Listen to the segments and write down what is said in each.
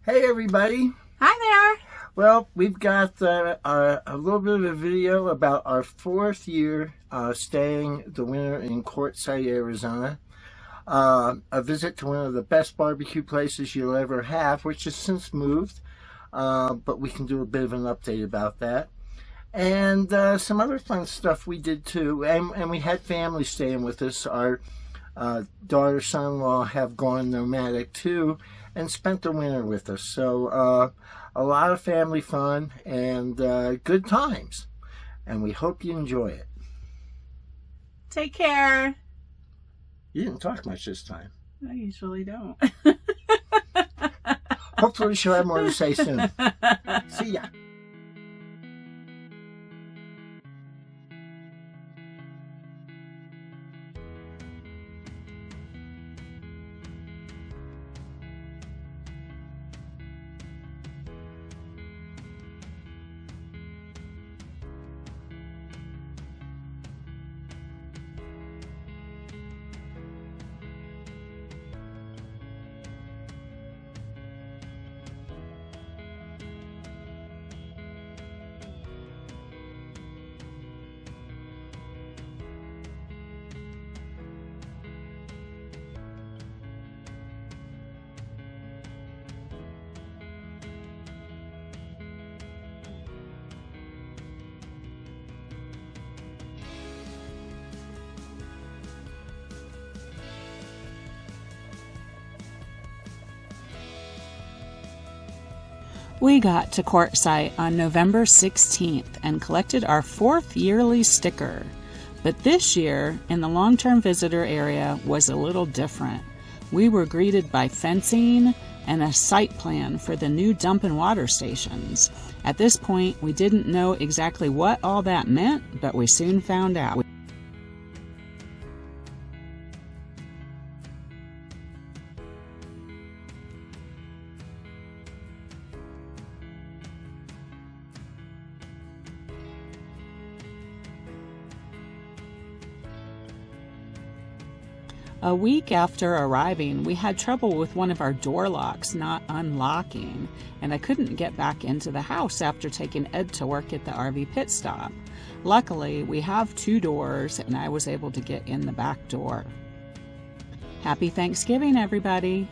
Hey everybody! Hi there! Well, we've got a little bit of a video about our 4th year staying the winter in Quartzsite, Arizona. A visit to one of the best barbecue places you'll ever have, which has since moved, but we can do a bit of an update about that. And some other fun stuff we did too, and we had family staying with us. Our daughter, son-in-law have gone nomadic too and spent the winter with us. So a lot of family fun and good times, and we hope you enjoy it. Take care. You didn't talk much this time. I usually don't. Hopefully she'll have more to say soon. See ya. We got to Quartzsite on November 16th and collected our 4th yearly sticker. But this year, in the long-term visitor area, was a little different. We were greeted by fencing and a site plan for the new dump and water stations. At this point, we didn't know exactly what all that meant, but we soon found out. A week after arriving, we had trouble with one of our door locks not unlocking, and I couldn't get back into the house after taking Ed to work at the RV pit stop. Luckily, we have 2 doors, and I was able to get in the back door. Happy Thanksgiving, everybody!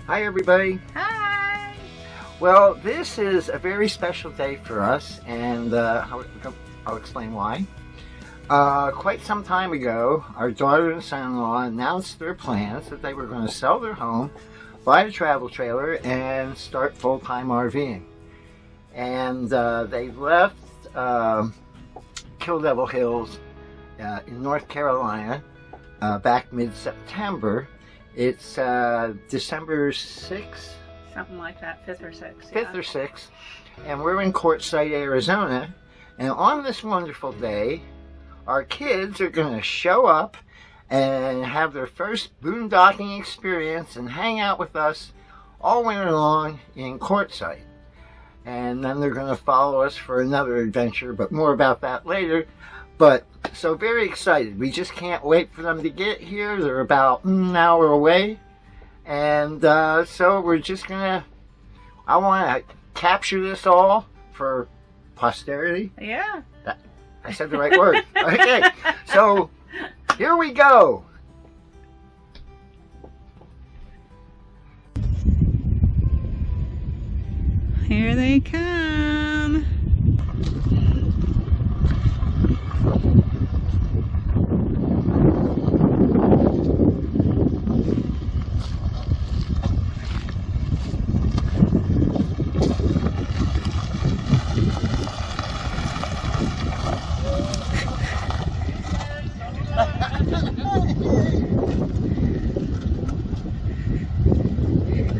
Hi everybody! Hi! Well, this is a very special day for us, and I'll explain why. Quite some time ago, our daughter and son-in-law announced their plans that they were going to sell their home, buy a travel trailer, and start full-time RVing. And they left Kill Devil Hills in North Carolina back mid-September. It's December 6th. Something like that, 5th or 6th. 5th or 6th. And we're in Quartzsite, Arizona. And on this wonderful day, our kids are going to show up and have their first boondocking experience and hang out with us all winter long in Quartzsite. And then they're going to follow us for another adventure, but more about that later. But so very excited. We just can't wait for them to get here. They're about an hour away. And so we're just gonna, I want to capture this all for posterity. Yeah. I said the right word. Okay. So here we go. Here they come.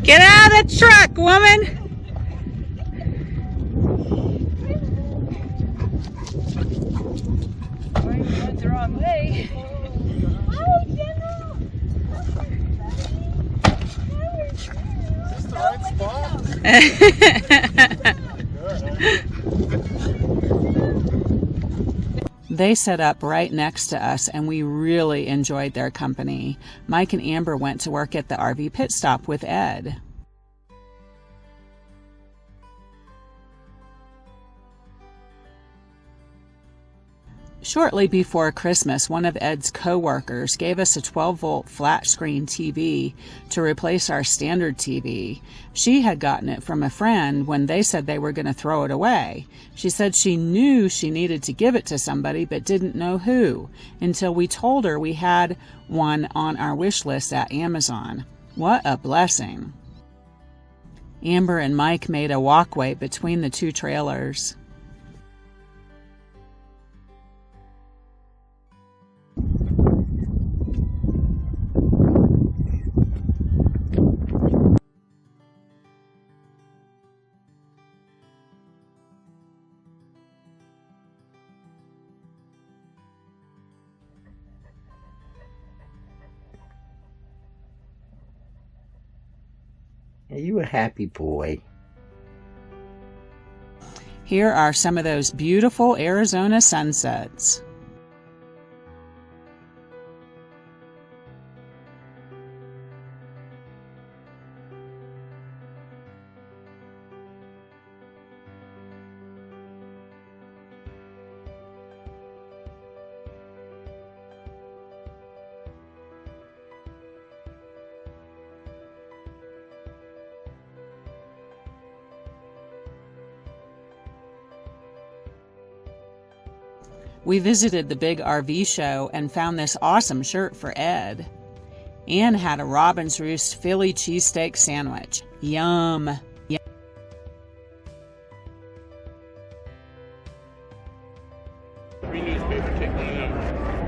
Get out of the truck, woman! wrong way. Hi, General. Is this the right spot? They set up right next to us, and we really enjoyed their company. Mike and Amber went to work at the RV pit stop with Ed. Shortly before Christmas, one of Ed's co-workers gave us a 12-volt flat-screen TV to replace our standard TV. She had gotten it from a friend when they said they were going to throw it away. She said she knew she needed to give it to somebody but didn't know who, until we told her we had one on our wish list at Amazon. What a blessing. Amber and Mike made a walkway between the two trailers. Are you a happy boy? Here are some of those beautiful Arizona sunsets. We visited the big RV show and found this awesome shirt for Ed. Ann had a Robin's Roost Philly cheesesteak sandwich. Yum!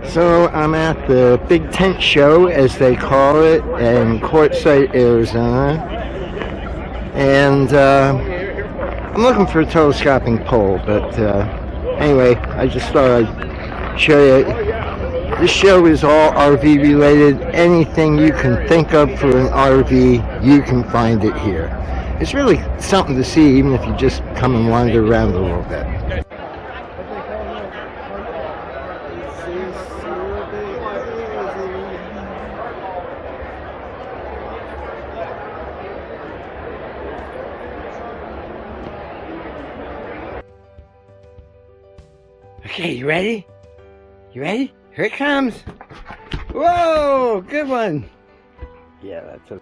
So I'm at the Big Tent Show, as they call it, in Quartzsite, Arizona. And I'm looking for a telescoping pole, but anyway, I just thought I'd show you. This show is all RV related. Anything you can think of for an RV, you can find it here. It's really something to see, even if you just come and wander around a little bit. Okay, you ready? You ready? Here it comes. Whoa, good one. Yeah, that's a...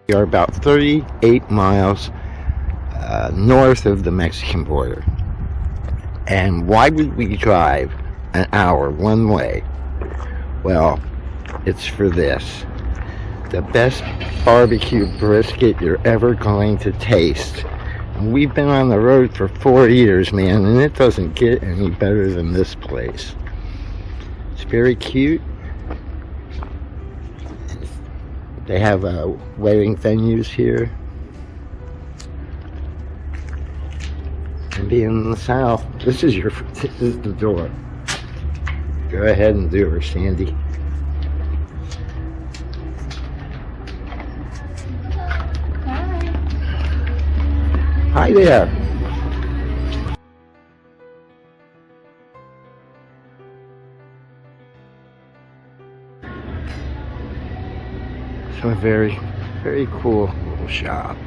We are about 38 miles north of the Mexican border. And why would we drive an hour one way? Well, it's for this. The best barbecue brisket you're ever going to taste. And we've been on the road for 4 years, man, and it doesn't get any better than this place. It's very cute. They have wedding venues here. And being in the south, this is the door. Go ahead and do her, Sandy. Hi there. So a very, very cool little shop.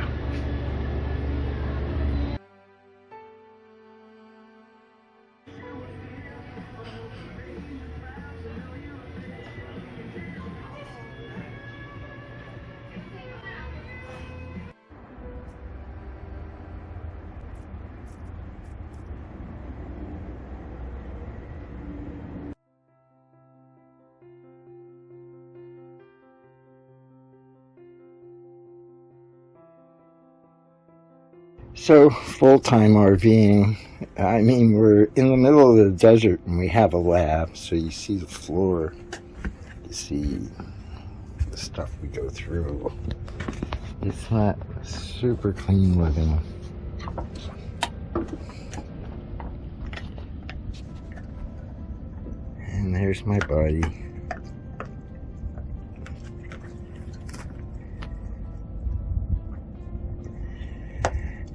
So, full-time RVing, I mean, we're in the middle of the desert and we have a lab, so you see the floor, you see the stuff we go through. it's not super clean living. And there's my buddy.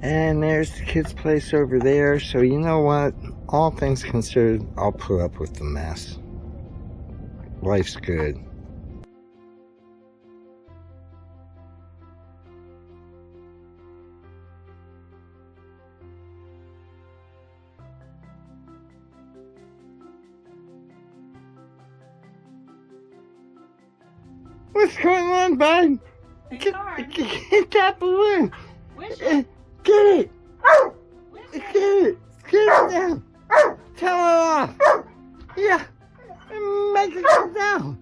And there's the kids' place over there. So you know what? All things considered, I'll put up with the mess. Life's good. What's going on, bud? Get that balloon. Get it! Get it! Get it down! Tell it off! Yeah! Make it come down!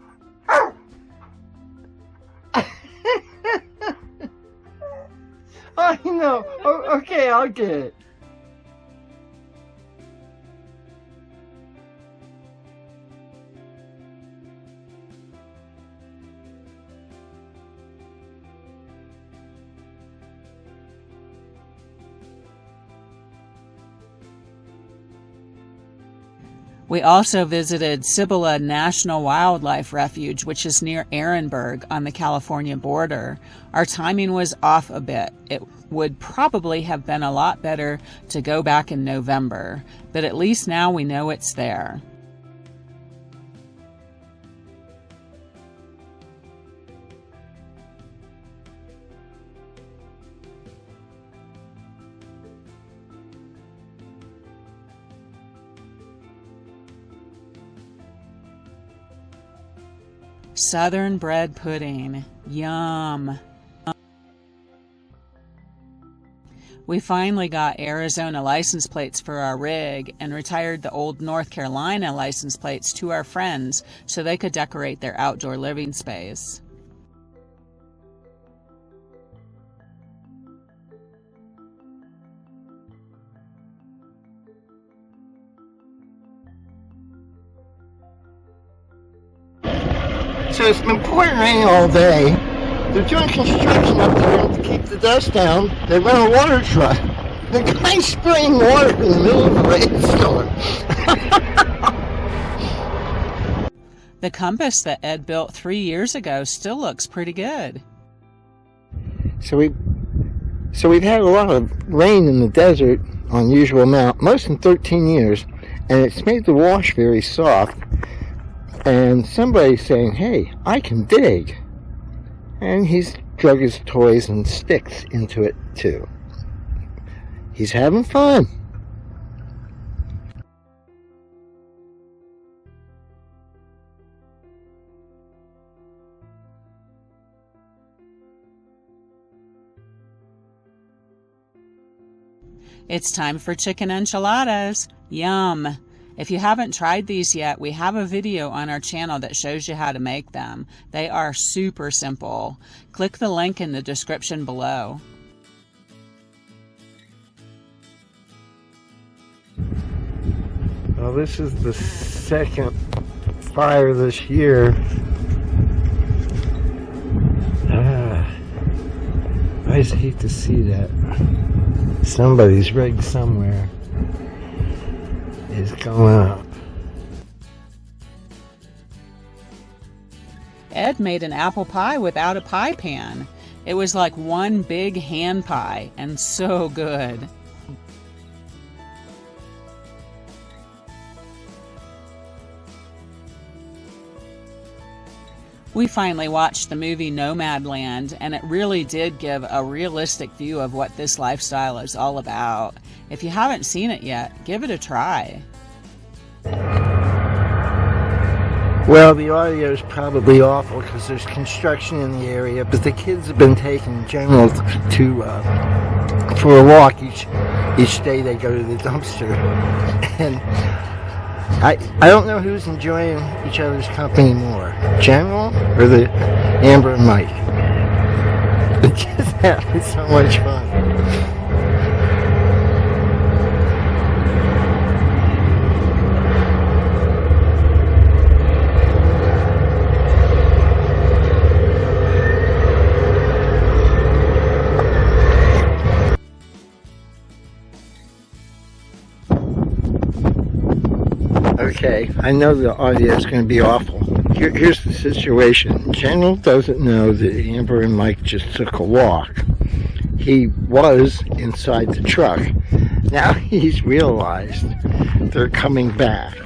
I know! Okay, I'll get it. We also visited Cibolo National Wildlife Refuge, which is near Ehrenberg on the California border. Our timing was off a bit. It would probably have been a lot better to go back in November, but at least now we know it's there. Southern bread pudding. Yum. We finally got Arizona license plates for our rig and retired the old North Carolina license plates to our friends so they could decorate their outdoor living space. So it's been pouring rain all day. They're doing construction up there to keep the dust down. They run a water truck. The guy's spraying water in the middle of a rainstorm. The compass that Ed built 3 years ago still looks pretty good. So we've had a lot of rain in the desert, unusual amount, most in 13 years, and it's made the wash very soft. And somebody's saying, hey, I can dig. And he's drug his toys and sticks into it too. He's having fun. It's time for chicken enchiladas. Yum. If you haven't tried these yet, we have a video on our channel that shows you how to make them. They are super simple. Click the link in the description below. Well, this is the second fire this year. I just hate to see that. Somebody's rig somewhere is going up. Ed made an apple pie without a pie pan. It was like one big hand pie and so good. We finally watched the movie Nomadland, and it really did give a realistic view of what this lifestyle is all about. If you haven't seen it yet, give it a try. Well, the audio is probably awful because there's construction in the area, but the kids have been taken general for a walk each day they go to the dumpster. And I don't know who's enjoying each other's company more, General or the Amber and Mike. They're just having so much fun. Okay, I know the audio is going to be awful. Here's the situation. General doesn't know that Amber and Mike just took a walk. He was inside the truck. Now he's realized they're coming back.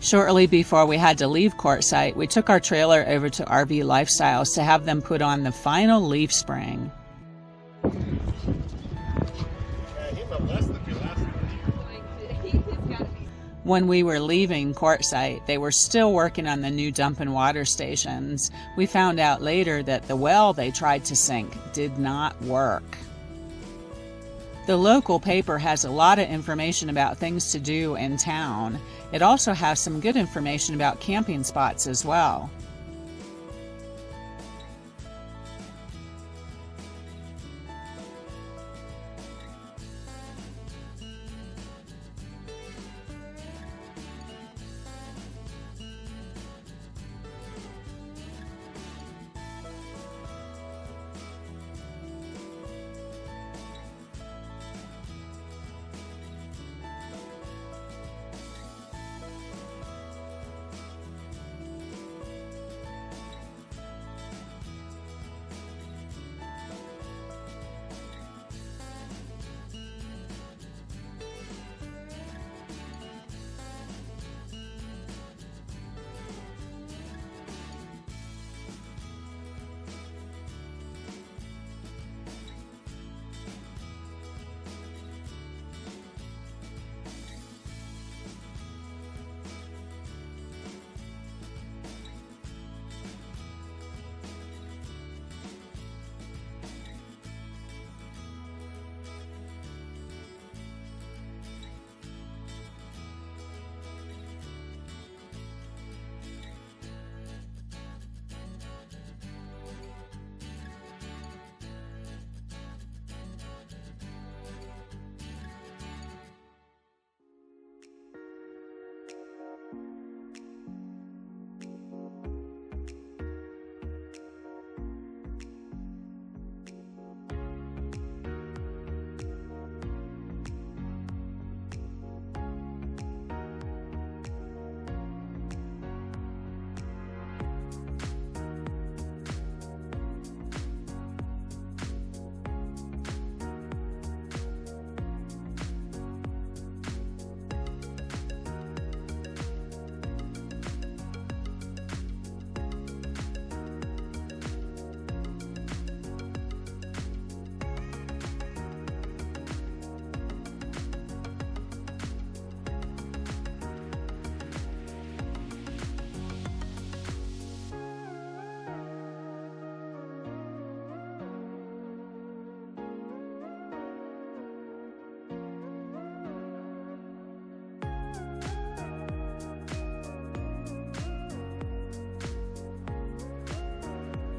Shortly before we had to leave Quartzsite, we took our trailer over to RV Lifestyles to have them put on the final leaf spring. When we were leaving Quartzsite, they were still working on the new dump and water stations. We found out later that the well they tried to sink did not work. The local paper has a lot of information about things to do in town. It also has some good information about camping spots as well.